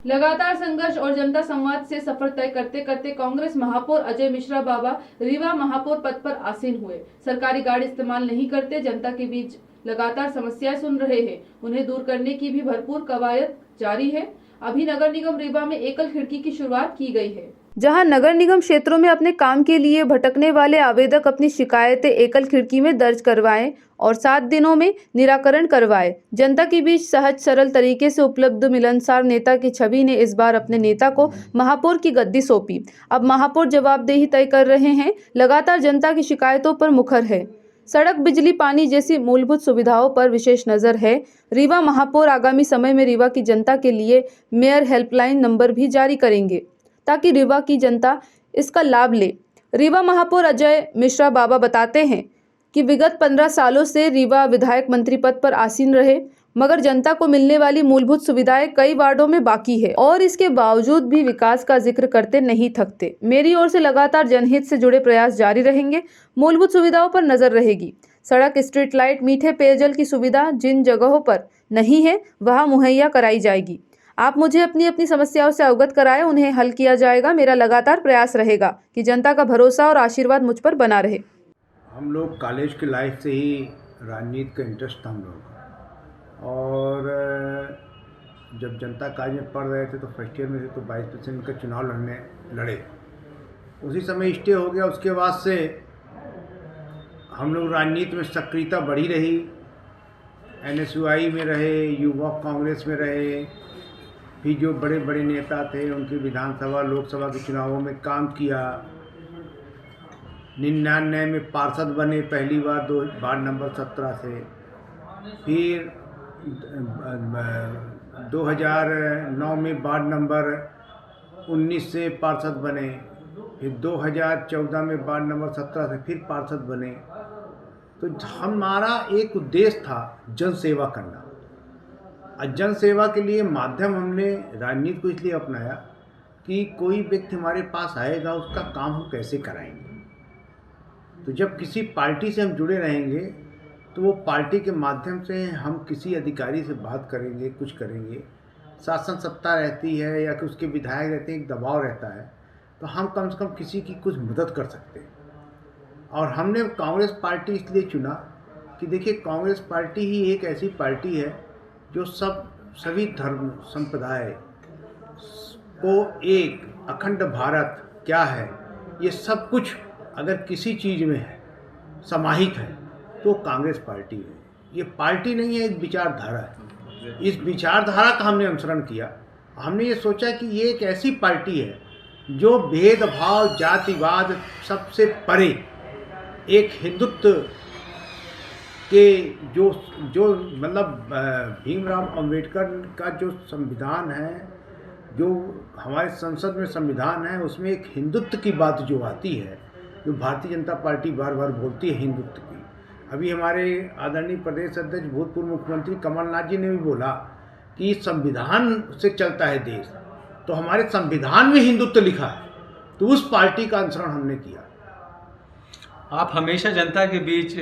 लगातार संघर्ष और जनता संवाद से सफर तय करते करते कांग्रेस महापौर अजय मिश्रा बाबा रीवा महापौर पद पर आसीन हुए। सरकारी गाड़ी इस्तेमाल नहीं करते, जनता के बीच लगातार समस्याएं सुन रहे हैं। उन्हें दूर करने की भी भरपूर कवायद जारी है। अभी नगर निगम रीवा में एकल खिड़की की शुरुआत की गई है, जहां नगर निगम क्षेत्रों में अपने काम के लिए भटकने वाले आवेदक अपनी शिकायतें एकल खिड़की में दर्ज करवाएं और 7 दिनों में निराकरण करवाएं। जनता के बीच सहज सरल तरीके से उपलब्ध मिलनसार नेता की छवि ने इस बार अपने नेता को महापौर की गद्दी सौंपी। अब महापौर जवाबदेही तय कर रहे हैं, लगातार जनता की शिकायतों पर मुखर है। सड़क, बिजली, पानी जैसी मूलभूत सुविधाओं पर विशेष नजर है। रीवा महापौर आगामी समय में रीवा की जनता के लिए मेयर हेल्पलाइन नंबर भी जारी करेंगे ताकि रीवा की जनता इसका लाभ ले। रीवा महापौर अजय मिश्रा बाबा बताते हैं कि विगत 15 सालों से रीवा विधायक मंत्री पद पर आसीन रहे, मगर जनता को मिलने वाली मूलभूत सुविधाएं कई वार्डों में बाकी है और इसके बावजूद भी विकास का जिक्र करते नहीं थकते। मेरी ओर से लगातार जनहित से जुड़े प्रयास जारी रहेंगे। मूलभूत सुविधाओं पर नजर रहेगी। सड़क, स्ट्रीट लाइट, मीठे पेयजल की सुविधा जिन जगहों पर नहीं है वहां मुहैया कराई जाएगी। आप मुझे अपनी अपनी समस्याओं से अवगत कराएं, उन्हें हल किया जाएगा। मेरा लगातार प्रयास रहेगा कि जनता का भरोसा और आशीर्वाद मुझ पर बना रहे। हम लोग कॉलेज की लाइफ से ही राजनीति का इंटरेस्ट था हम लोग, और जब जनता काज में पढ़ रहे थे तो फर्स्ट ईयर में थे तो 22% का चुनाव लड़े। उसी समय स्टे हो गया। उसके बाद से हम लोग राजनीति में सक्रियता बढ़ी रही। NSUI में रहे, युवा कांग्रेस में रहे, फिर जो बड़े बड़े नेता थे उनके विधानसभा लोकसभा के चुनावों में काम किया। 99 में पार्षद बने पहली बार वार्ड नंबर 17 से। फिर 2009 में वार्ड नंबर 19 से पार्षद बने। फिर 2014 में वार्ड नंबर 17 से फिर पार्षद बने। तो हमारा एक उद्देश्य था जन सेवा करना, और जन सेवा के लिए माध्यम हमने राजनीति को इसलिए अपनाया कि कोई व्यक्ति हमारे पास आएगा उसका काम हम कैसे कराएंगे। तो जब किसी पार्टी से हम जुड़े रहेंगे तो वो पार्टी के माध्यम से हम किसी अधिकारी से बात करेंगे, कुछ करेंगे। शासन सत्ता रहती है या कि उसके विधायक रहते हैं, एक दबाव रहता है, तो हम कम से कम किसी की कुछ मदद कर सकते हैं। और हमने कांग्रेस पार्टी इसलिए चुना कि देखिए, कांग्रेस पार्टी ही एक ऐसी पार्टी है जो सभी धर्म संप्रदाय को एक अखंड भारत क्या है, ये सब कुछ अगर किसी चीज़ में है, समाहित है, तो कांग्रेस पार्टी है। ये पार्टी नहीं है, एक विचारधारा है। इस विचारधारा का हमने अनुसरण किया। हमने ये सोचा कि ये एक ऐसी पार्टी है जो भेदभाव, जातिवाद सबसे परे एक हिंदुत्व के जो मतलब भीमराव अंबेडकर का जो संविधान है, जो हमारे संसद में संविधान है, उसमें एक हिंदुत्व की बात जो आती है, जो भारतीय जनता पार्टी बार बार बोलती है हिंदुत्व की। अभी हमारे आदरणीय प्रदेश अध्यक्ष भूतपूर्व मुख्यमंत्री कमलनाथ जी ने भी बोला कि संविधान से चलता है देश, तो हमारे संविधान में हिंदुत्व लिखा है। तो उस पार्टी का अनुसरण हमने किया। आप हमेशा जनता के बीच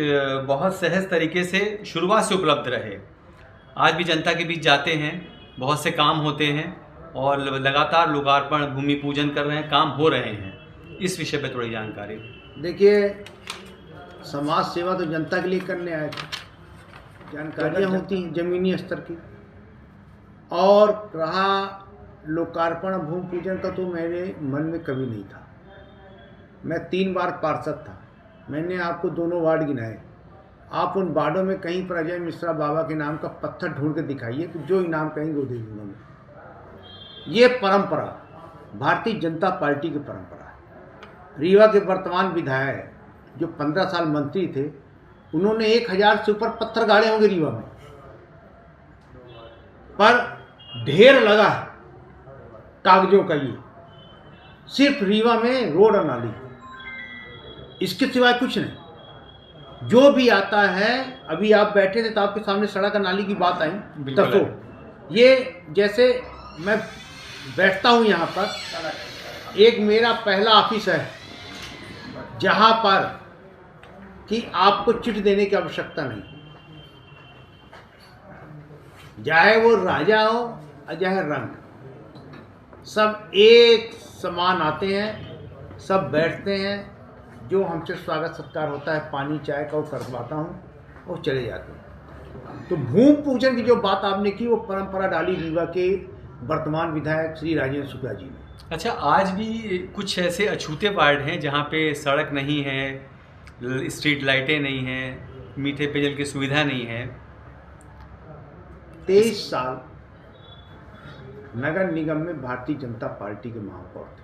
बहुत सहज तरीके से शुरुआत से उपलब्ध रहे। आज भी जनता के बीच जाते हैं, बहुत से काम होते हैं और लगातार लोकार्पण, भूमि पूजन कर रहे हैं, काम हो रहे हैं। इस विषय पे थोड़ी जानकारी। देखिए, समाज सेवा तो जनता के लिए करने आए थे। जानकारियाँ होती हैं जमीनी स्तर की, और रहा लोकार्पण, भूमि पूजन का तो मेरे मन में कभी नहीं था। मैं 3 बार पार्षद था। मैंने आपको दोनों वार्ड गिनाए। आप उन वार्डों में कहीं पर अजय मिश्रा बाबा के नाम का पत्थर ढूंढ के दिखाइए, तो जो इनाम कहेंगे वो दे दूंगा मैं। ये परंपरा भारतीय जनता पार्टी की परंपरा है। रीवा के वर्तमान विधायक जो 15 साल मंत्री थे, उन्होंने 1000 से ऊपर पत्थर गाड़े होंगे रीवा में, पर ढेर लगा है कागजों का। ये सिर्फ रीवा में रोड और नाली, इसके सिवाय कुछ नहीं। जो भी आता है, अभी आप बैठे थे तो आपके सामने सड़क और नाली की बात आई, तो ये जैसे मैं बैठता हूँ यहाँ पर, एक मेरा पहला ऑफिस है जहाँ पर कि आपको चिट देने की आवश्यकता नहीं, चाहे वो राजा हो या चाहे रंग। सब एक समान आते हैं, सब बैठते हैं, जो हमसे स्वागत सत्कार होता है पानी चाय का वो करवाता हूँ और चले जाते हैं। तो भूमि पूजन की जो बात आपने की वो परंपरा डाली रीवा के वर्तमान विधायक श्री राजेंद्र शुक्ला जी ने। अच्छा, आज भी कुछ ऐसे अछूते वार्ड हैं जहाँ पे सड़क नहीं है, स्ट्रीट लाइटें नहीं हैं, मीठे पेयजल की सुविधा नहीं है। 23 साल नगर निगम में भारतीय जनता पार्टी के महापौर थे।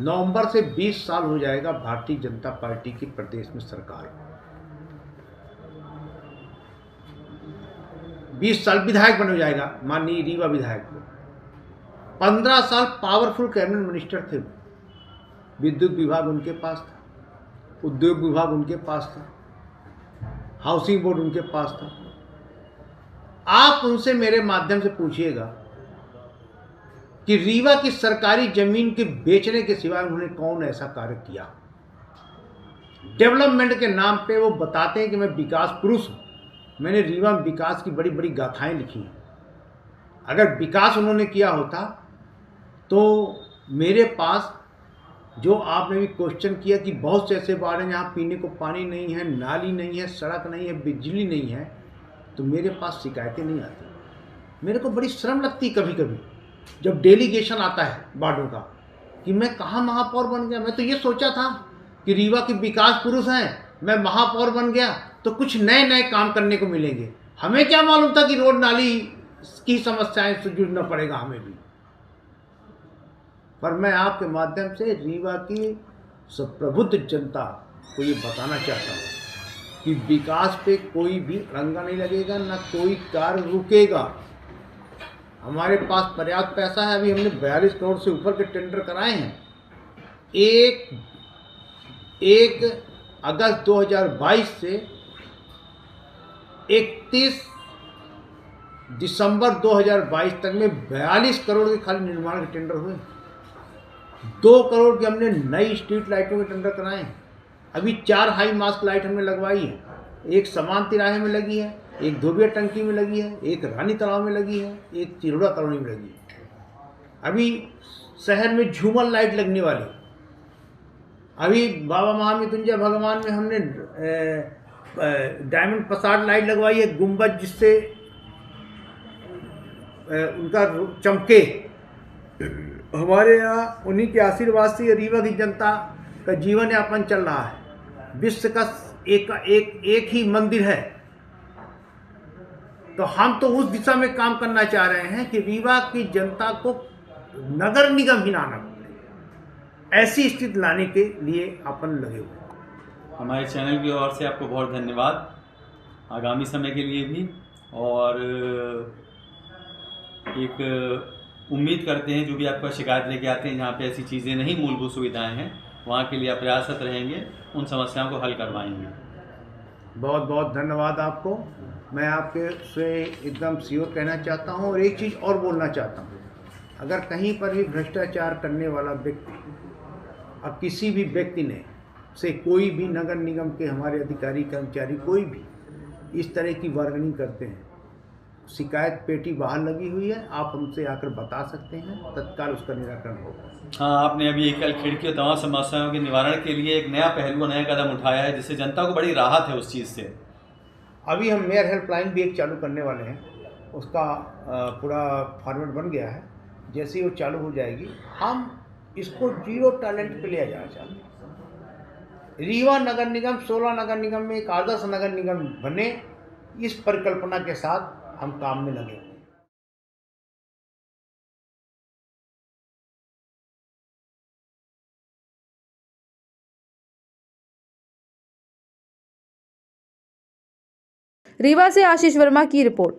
नवंबर से 20 साल हो जाएगा भारतीय जनता पार्टी की प्रदेश में सरकार। 20 साल विधायक बन जाएगा माननीय रीवा विधायक को। 15 साल पावरफुल कैबिनेट मिनिस्टर थे। विद्युत विभाग उनके पास था, उद्योग विभाग उनके पास था, हाउसिंग बोर्ड उनके पास था। आप उनसे मेरे माध्यम से पूछिएगा कि रीवा की सरकारी जमीन के बेचने के सिवाय उन्होंने कौन ऐसा कार्य किया। डेवलपमेंट के नाम पे वो बताते हैं कि मैं विकास पुरुष हूँ। मैंने रीवा में विकास की बड़ी बड़ी गाथाएं लिखी हैं। अगर विकास उन्होंने किया होता तो मेरे पास, जो आपने भी क्वेश्चन किया कि बहुत से ऐसे वार्ड हैं जहाँ पीने को पानी नहीं है, नाली नहीं है, सड़क नहीं है, बिजली नहीं है, तो मेरे पास शिकायतें नहीं आती। मेरे को बड़ी शर्म लगती कभी कभी जब डेलीगेशन आता है वार्डों का कि मैं कहाँ महापौर बन गया। मैं तो ये सोचा था कि रीवा के विकास पुरुष हैं, मैं महापौर बन गया तो कुछ नए नए काम करने को मिलेंगे। हमें क्या मालूम था कि रोड नाली की समस्याएं से जुड़ना पड़ेगा हमें भी। पर मैं आपके माध्यम से रीवा की प्रबुद्ध जनता को ये बताना चाहता हूँ कि विकास पे कोई भी रंगा नहीं लगेगा, ना कोई कार्य रुकेगा। हमारे पास पर्याप्त पैसा है। अभी हमने 42 करोड़ से ऊपर के टेंडर कराए हैं। 1 अगस्त 2022 से 31 दिसंबर 2022 तक में 42 करोड़ के खाली निर्माण के टेंडर हुए। 2 करोड़ की हमने नई स्ट्रीट लाइटों के टेंडर कराए हैं। अभी 4 हाई मास्क लाइट हमने लगवाई है। एक समान तिराहे में लगी है, एक धोबिया टंकी में लगी है, एक रानी तालाब में लगी है, एक चिरोड़ा कॉलोनी में लगी है। अभी शहर में झूमर लाइट लगने वाली। अभी बाबा महामृत्युंजय भगवान में हमने डायमंड पसार लाइट लगवाई है, गुंबद, जिससे उनका चमके। हमारे यहाँ उन्हीं के आशीर्वाद से रीवा की जनता का जीवन यापन चल रहा है। विश्व का एक ही मंदिर है। तो हम तो उस दिशा में काम करना चाह रहे हैं कि रीवा की जनता को नगर निगम ही ना पड़े, ऐसी स्थिति लाने के लिए अपन लगे हुए। हमारे चैनल की ओर से आपको बहुत धन्यवाद आगामी समय के लिए भी, और एक उम्मीद करते हैं जो भी आपका शिकायत लेके आते हैं जहाँ पे ऐसी चीज़ें नहीं, मूलभूत सुविधाएं हैं, वहाँ के लिए आप प्रयासरत रहेंगे, उन समस्याओं को हल करवाएंगे। बहुत बहुत धन्यवाद आपको। मैं आपके से एकदम श्योर कहना चाहता हूँ और एक चीज़ और बोलना चाहता हूँ। अगर कहीं पर भी भ्रष्टाचार करने वाला व्यक्ति और किसी भी व्यक्ति ने से कोई भी नगर निगम के हमारे अधिकारी कर्मचारी कोई भी इस तरह की बार्गेनिंग करते हैं, शिकायत पेटी बाहर लगी हुई है, आप हमसे आकर बता सकते हैं, तत्काल उसका निराकरण होगा। हाँ, आपने अभी कल खिड़की और तमाम समस्याओं के निवारण के लिए एक नया पहलू, नया कदम उठाया है, जिससे जनता को बड़ी राहत है उस चीज़ से। अभी हम मेयर हेल्पलाइन भी एक चालू करने वाले हैं। उसका पूरा फॉर्मेट बन गया है। जैसे ही वो चालू हो जाएगी हम इसको 0 टैलेंट पे ले जाना चाहते हैं। रीवा नगर निगम 16 नगर निगम में एक आदर्श नगर निगम बने, इस परिकल्पना के साथ हम काम में लगे। रीवा से आशीष वर्मा की रिपोर्ट।